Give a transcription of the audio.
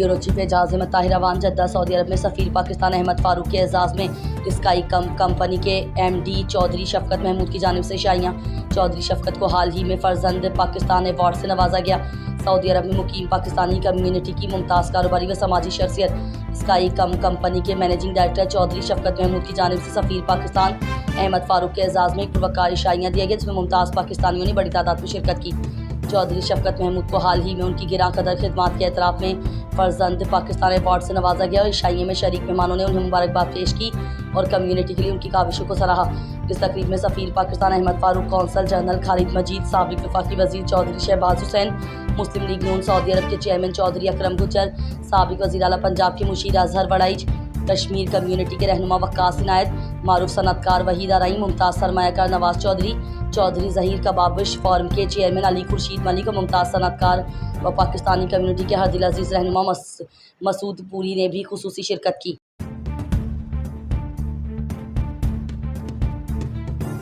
Bureau chief Ejaz Ahmed Tahir Awan Jeddah Saudi Arab में सफ़ीर पाकिस्तान अहमद फ़ारूक के एजाज़ में स्काई कंपनी के MD चौधरी शफकत महमूद की जानिब से शाइयाँ। चौधरी शफकत को हाल ही में फ़र्जंद पाकिस्तान अवार्ड से नवाजा गया। सऊदी अरब में मुकीम पाकिस्तानी कम्यूनिटी की मुमताज़ कारोबारी व समाजी शख्सियत स्काई कंपनी के मैनेजिंग डायरेक्टर चौधरी शफकत महमूद की जानिब से सफ़ीर पाकिस्तान अहमद फ़ारूक के एजाज़ में एक पुरवकार शाइयाँ दिया गया, जिसमें मुमताज़ पाकिस्तानियों ने बड़ी तादाद में शिरकत की। चौधरी शफकत महमूद को हाल ही में उनकी गिरा कदर खिदमात के एतराफ़ में फ़र्जंद पाकिस्तान अवार्ड से नवाजा गया और इस शाइये में शरीक मेहमानों ने उन्हें मुबारकबाद पेश की और कम्यूनिटी के लिए उनकी काविशों को सराहा। इस तकरीब में सफ़ीर पाकिस्तान अहमद फ़ारूक, कौंसल जनरल खालिद मजीद, साबिक़ वफाकी वज़ीर चौधरी शहबाज हुसैन, मुस्लिम लीग नून सऊदी अरब के चेयरमैन चौधरी अकरम गुज्जर, साबिक़ वज़ीर आला पंजाब के मुशीर अजहर वड़ाइच, कश्मीर कम्यूनिटी के रहनुमा वक्कास इनायत, मारूफ सनतकार वहीद आरई, मुमताज़ सरमायाकार नवाज चौधरी, चौधरी ज़हीर कबाबिश फॉरम के चेयरमैन अली खुर्शीद मलिक और मुमताज़ सनतकार व पाकिस्तानी कम्यूनिटी के हरदिल अजीज़ रहनुमा मसूद पूरी ने भी खुसूसी शिरकत की।